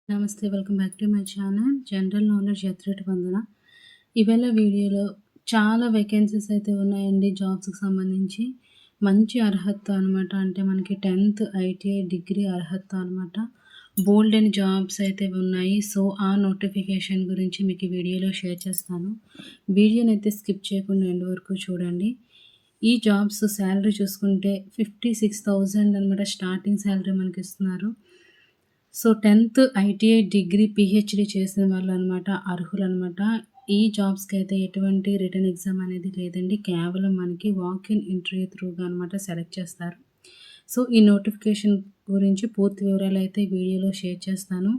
నమస్తే. Welcome back to my channel general knowledge ఎత్రేట్ వందన. ఇవాళ వీడియోలో చాలా వేకెన్సీస్ అయితే ఉన్నాయండి జాబ్స్‌కి సంబంధించి. మంచి అర్హత అనమాట. అంటే మనకి 10th ఐటీఐ డిగ్రీ అర్హత అనమాట. బోల్డెన్ జాబ్స్ అయితే ఉన్నాయి. సో, ఆ నోటిఫికేషన్ గురించి మీకు ఈ వీడియోలో షేర్ చేస్తాను. వీడియోనైతే స్కిప్ చేయకుండా ఎండ్ వరకు చూడండి. ఈ జాబ్స్ శాలరీ చూసుకుంటే 56,000 అనమాట స్టార్టింగ్ శాలరీ మనకిస్తున్నారు. So, 10th ITI degree, PhD చేసిన వాళ్ళనమాట అర్హులనమాట. ఈ జాబ్స్‌కైతే ఎటువంటి రిటన్ ఎగ్జామ్ అనేది లేదండి. కేవలం మనకి వాక్ ఇన్ ఇంటర్వ్యూ త్రూగా అనమాట సెలెక్ట్ చేస్తారు. సో, ఈ నోటిఫికేషన్ గురించి పూర్తి వివరాలైతే ఈ వీడియోలో షేర్ చేస్తాను.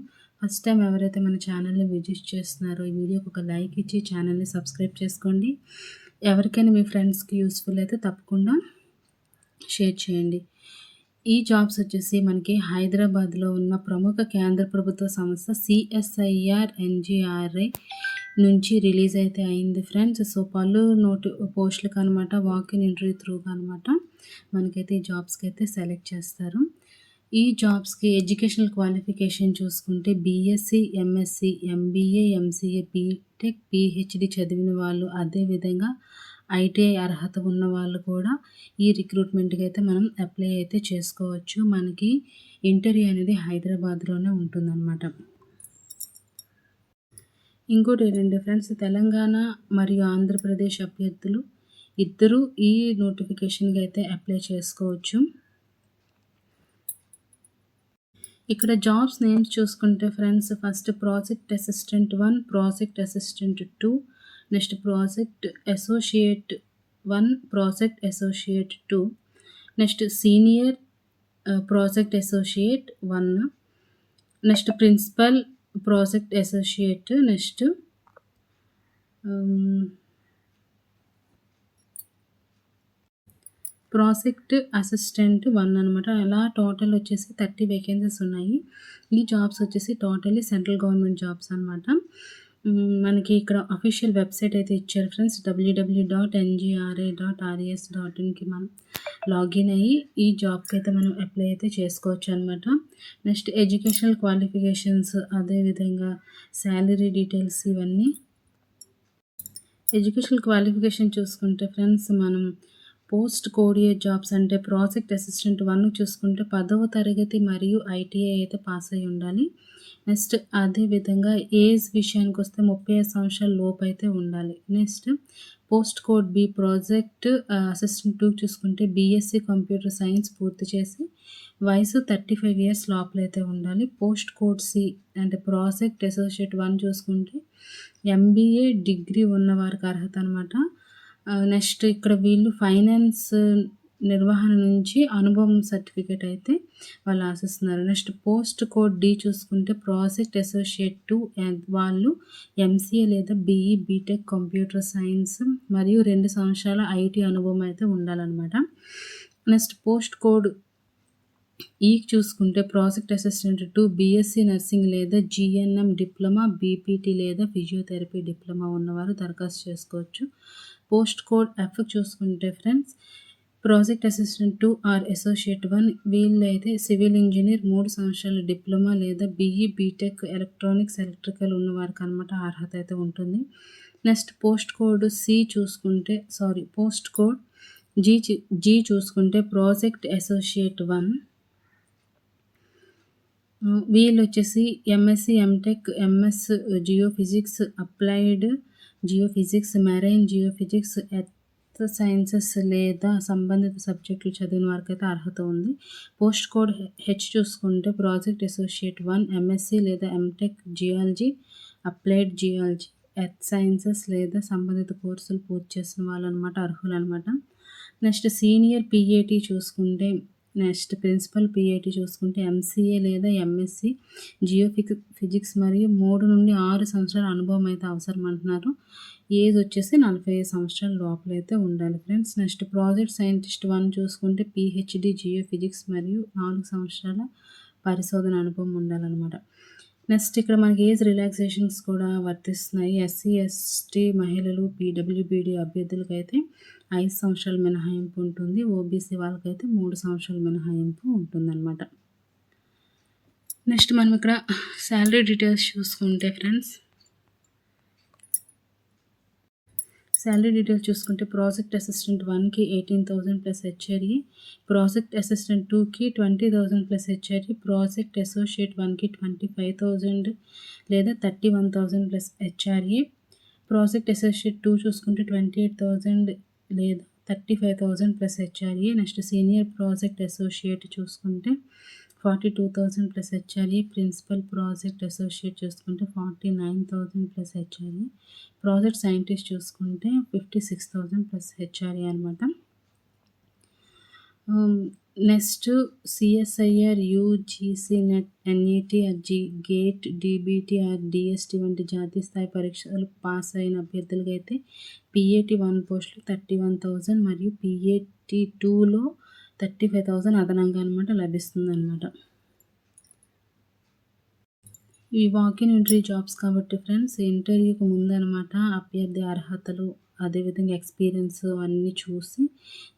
ఫస్ట్ టైం ఎవరైతే మన ఛానల్‌ని విజిట్ చేస్తున్నారో ఈ వీడియోకి ఒక లైక్ ఇచ్చి ఛానల్‌ని సబ్స్క్రైబ్ చేసుకోండి. ఎవరికైనా మీ ఫ్రెండ్స్‌కి యూస్‌ఫుల్ అయితే తప్పకుండా షేర్ చేయండి. ఈ జాబ్స్ వచ్చేసి మనకి హైదరాబాద్‌లో ఉన్న ప్రముఖ కేంద్ర ప్రభుత్వ సంస్థ సిఎస్ఐఆర్ ఎన్‌జిఆర్ఐ నుంచి రిలీజ్ అయితే అయింది ఫ్రెండ్స్. సో, పలు పోస్టులకు అనమాట వాక్ ఇన్ ఇంటర్వ్యూ త్రూగా అనమాట మనకైతే ఈ జాబ్స్‌కి అయితే సెలెక్ట్ చేస్తారు. ఈ జాబ్స్‌కి ఎడ్యుకేషనల్ క్వాలిఫికేషన్ చూసుకుంటే BSc, MSc, MBA, MCA, BTech, PhD చదివిన వాళ్ళు, అదేవిధంగా ఐటీఐ అర్హత ఉన్న వాళ్ళు కూడా ఈ రిక్రూట్మెంట్‌కి అయితే మనం అప్లై అయితే చేసుకోవచ్చు. మనకి ఇంటర్వ్యూ అనేది హైదరాబాద్‌లోనే ఉంటుందన్నమాట. ఇంకోటి ఏంటంటే ఫ్రెండ్స్, తెలంగాణ మరియు ఆంధ్రప్రదేశ్ అభ్యర్థులు ఇద్దరూ ఈ నోటిఫికేషన్‌కి అయితే అప్లై చేసుకోవచ్చు. ఇక్కడ జాబ్స్ నేమ్స్ చూసుకుంటే friends, first project assistant 1, project assistant 2, next project associate 1, project associate 2, next senior project associate 1, next principal project associate, next project assistant 1 అనమాట. అలా టోటల్ వచ్చేసి 30 వేకెన్సీస్ ఉన్నాయి. ఈ జాబ్స్ వచ్చేసి టోటల్లీ సెంట్రల్ గవర్నమెంట్ జాబ్స్ అనమాట. మనకి ఇక్కడ అఫీషియల్ వెబ్సైట్ అయితే ఇచ్చారు ఫ్రెండ్స్. www.ngrai.res.inకి మనం లాగిన్ అయ్యి ఈ జాబ్కి అయితే మనం అప్లై అయితే చేసుకోవచ్చు అనమాట. నెక్స్ట్ ఎడ్యుకేషనల్ క్వాలిఫికేషన్స్, అదేవిధంగా శాలరీ డీటెయిల్స్ ఇవన్నీ. ఎడ్యుకేషనల్ క్వాలిఫికేషన్ చూసుకుంటే ఫ్రెండ్స్, మనం పోస్ట్ కోడియే జాబ్స్ అంటే ప్రాజెక్ట్ అసిస్టెంట్ 1 చూసుకుంటే 10వ తరగతి మరియు ఐటీఐ అయితే పాస్ అయ్యి ఉండాలి. నెక్స్ట్ అదేవిధంగా ఏజ్ విషయానికి వస్తే 35 సంవత్సరాల లోపు అయితే ఉండాలి. Next post code B project assistant 2 చూసుకుంటే బీఎస్సీ కంప్యూటర్ సైన్స్ పూర్తి చేసి వయసు 35 ఇయర్స్ లోపలైతే ఉండాలి. పోస్ట్ కోడ్ సి అంటే ప్రాజెక్ట్ అసోసియేట్ 1 చూసుకుంటే ఎంబీఏ డిగ్రీ ఉన్నవారికి అర్హత అనమాట. నెక్స్ట్ ఇక్కడ వీళ్ళు ఫైనాన్స్ నిర్వహణ నుంచి అనుభవం సర్టిఫికేట్ అయితే వాళ్ళు ఆశిస్తున్నారు. నెక్స్ట్ పోస్ట్ కోడ్ డి చూసుకుంటే ప్రాజెక్ట్ అసోసియేట్ 2 వాళ్ళు ఎంసీఏ లేదా బీఈ, బీటెక్ కంప్యూటర్ సైన్స్ మరియు 2 సంవత్సరాల ఐటీ అనుభవం అయితే ఉండాలన్నమాట. నెక్స్ట్ పోస్ట్ కోడ్ ఈ చూసుకుంటే ప్రాజెక్ట్ అసిస్టెంట్ 2 బీఎస్సీ నర్సింగ్ లేదా జీఎన్ఎం డిప్లొమా, బీపీటీ లేదా ఫిజియోథెరపీ డిప్లొమా ఉన్నవారు దరఖాస్తు చేసుకోవచ్చు. పోస్ట్ కోడ్ ఎఫ్ చూసుకుంటే friends, project assistant 2 or associate 1 వీళ్ళైతే సివిల్ ఇంజనీర్ 3 సంవత్సరాల డిప్లొమా లేదా బీఈ, బీటెక్ ఎలక్ట్రానిక్స్, ఎలక్ట్రికల్ ఉన్నవారికి అనమాట అర్హత అయితే ఉంటుంది. నెక్స్ట్ పోస్ట్ కోడ్ సి చూసుకుంటే పోస్ట్ కోడ్ జీ చూసుకుంటే ప్రాజెక్ట్ అసోసియేట్ 1 వీళ్ళు వచ్చేసి MSc, MTech, MS geophysics, applied geophysics, marine geophysics, earth sciences లేదా సంబంధిత సబ్జెక్టులు చదివిన వారికి అయితే అర్హత ఉంది. పోస్ట్ కోడ్ హెచ్ చూసుకుంటే ప్రాజెక్ట్ అసోసియేట్ 1 ఎంఎస్సి లేదా MTech geology, applied geology, earth sciences లేదా సంబంధిత కోర్సులు పూర్తి చేసిన వాళ్ళు అనమాట అర్హులు అనమాట. నెక్స్ట్ సీనియర్ పీఏటీ చూసుకుంటే, నెక్స్ట్ ప్రిన్సిపల్ పీఐటీ చూసుకుంటే ఎంసీఏ లేదా ఎంఎస్సి ఫిజిక్స్ మరియు 3 నుండి 6 సంవత్సరాల అనుభవం అయితే అవసరం అంటున్నారు. ఏజ్ వచ్చేసి 45 సంవత్సరాల లోపలైతే ఉండాలి ఫ్రెండ్స్. నెక్స్ట్ ప్రాజెక్ట్ సైంటిస్ట్ 1 చూసుకుంటే పీహెచ్డీ ఫిజిక్స్ మరియు 4 సంవత్సరాల పరిశోధన అనుభవం ఉండాలన్నమాట. నెక్స్ట్ ఇక్కడ మనకి ఏజ్ రిలాక్సేషన్స్ కూడా వర్తిస్తున్నాయి. ఎస్సీ, ఎస్టీ మహిళలు, పీడబ్ల్యూబీడీ అభ్యర్థులకు అయితే 5 సంవత్సరాల మినహాయింపు ఉంటుంది. ఓబీసీ వాళ్ళకైతే 3 సంవత్సరాల మినహాయింపు ఉంటుందన్నమాట. నెక్స్ట్ మనం ఇక్కడ శాలరీ డీటెయిల్స్ చూసుకుంటే ఫ్రెండ్స్, శాలరీ డీటెయిల్స్ చూసుకుంటే ప్రాజెక్ట్ అసిస్టెంట్ 1కి 18,000 ప్లస్ హెచ్ఆర్ఏ, ప్రాజెక్ట్ అసిస్టెంట్ 2కి 20,000 ప్లస్ హెచ్ఆర్ఏ, ప్రాజెక్ట్ అసోసియేట్ 1కి 25,000 లేదా 31,000 ప్లస్ హెచ్ఆర్ఏ, ప్రాజెక్ట్ అసోసియేట్ 2 చూసుకుంటే 28,000 లేదా 35,000 plus HRA. Next senior project associate చూసుకుంటే 42,000 plus HRA, principal project associate చూసుకుంటే 49,000 ప్లస్ హెచ్ఆర్ఏ, ప్రాజెక్ట్ సైంటిస్ట్ చూసుకుంటే 56,000 ప్లస్ హెచ్ఆర్ఏ అనమాట. Next CSIR, UGC NET, NETR, GATE, DBTR, DST వంటి జాతీయ స్థాయి పరీక్షలు పాస్ అయిన అభ్యర్థులకి అయితే పిఏటి 1 పోస్టులు 31,000 మరియు పిఏటి 2లో 35,000 అదనంగా అనమాట లభిస్తుంది అనమాట. ఈ వాకిన్ ఇంటర్వ్యూ జాబ్స్ కాబట్టి ఫ్రెండ్స్, ఇంటర్వ్యూకి ముందు అనమాట అభ్యర్థి అర్హతలు, అదేవిధంగా ఎక్స్పీరియన్స్ అన్నీ చూసి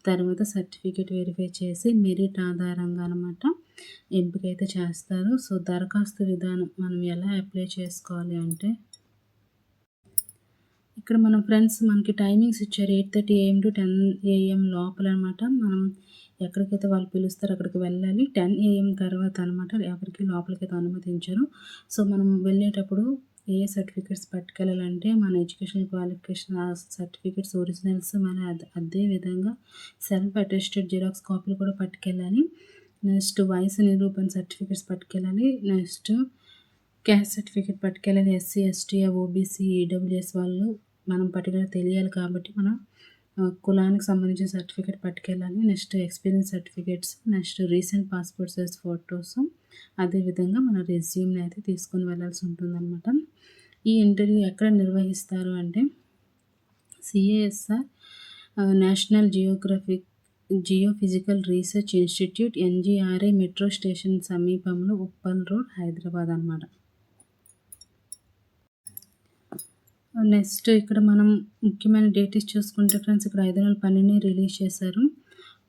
తర్వాత సర్టిఫికేట్ వెరిఫై చేసి మెరిట్ ఆధారంగా అనమాట ఎంపిక అయితే చేస్తారు. సో దరఖాస్తు విధానం మనం ఎలా అప్లై చేసుకోవాలి అంటే, ఇక్కడ మనం ఫ్రెండ్స్ మనకి టైమింగ్స్ ఇచ్చారు 8:30 AM టు 10 AM లోపల అనమాట. మనం ఎక్కడికైతే వాళ్ళు పిలుస్తారో అక్కడికి వెళ్ళాలి. 10 AM తర్వాత అనమాట ఎవరికి లోపలికైతే అనుమతించరు. సో మనం వెళ్ళేటప్పుడు ఏ సర్టిఫికేట్స్ పట్టుకెళ్ళాలంటే మన ఎడ్యుకేషన్ క్వాలిఫికేషన్ సర్టిఫికేట్స్ ఒరిజినల్స్, మన అదే విధంగా సెల్ఫ్ అటెస్టెడ్ జిరాక్స్ కాపీలు కూడా పట్టుకెళ్ళాలి. నెక్స్ట్ వయసు నిరూపణ సర్టిఫికేట్స్ పట్టుకెళ్ళాలి. నెక్స్ట్ క్యాస్ట్ సర్టిఫికేట్ పట్టుకెళ్ళాలి. ఎస్సీ, ఎస్టీ, ఓబీసీ, ఈడబ్ల్యూఎస్ వాళ్ళు మనం పర్టికులర్ తెలియాలి కాబట్టి మనం కులానికి సంబంధించిన సర్టిఫికేట్ పట్టుకెళ్ళాలి. Next experience certificates, next recent passport size photos, అదేవిధంగా మన రెజ్యూమ్ని అయితే తీసుకొని వెళ్ళాల్సి ఉంటుందన్నమాట. ఈ ఇంటర్వ్యూ ఎక్కడ నిర్వహిస్తారు అంటే CSIR National Geophysical Research Institute, NGRI metro station సమీపంలో ఉప్పల్ రోడ్, హైదరాబాద్ అన్నమాట. నెక్స్ట్ ఇక్కడ మనం ముఖ్యమైన డేట్స్ చూసుకుంటే ఫ్రెండ్స్, ఇక్కడ 5 నెలల పనిని రిలీజ్ చేశారు.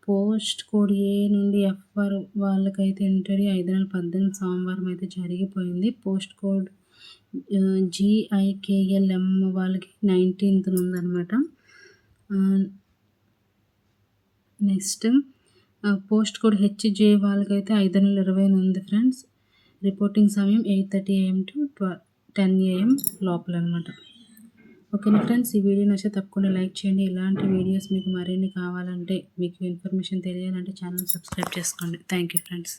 పోస్ట్ కోడ్ ఏ నుండి ఎఫ్ వాళ్ళకైతే ఇంటర్వ్యూ 5/18 సోమవారం అయితే జరిగిపోయింది. పోస్ట్ కోడ్ GIKLM వాళ్ళకి 19th ఉందన్నమాట. నెక్స్ట్ పోస్ట్ కోడ్ HJ వాళ్ళకైతే 5/20 ఉంది ఫ్రెండ్స్. రిపోర్టింగ్ సమయం 8:30 AM టు 10 AM లోపల అనమాట. ఓకేనా ఫ్రెండ్స్, ఈ వీడియో నచ్చితే తప్పకుండా లైక్ చేయండి. ఇలాంటి వీడియోస్ మీకు మరిన్ని కావాలంటే, మీకు ఇన్ఫర్మేషన్ తెలియాలంటే ఛానల్ సబ్స్క్రైబ్ చేసుకోండి. Thank you friends.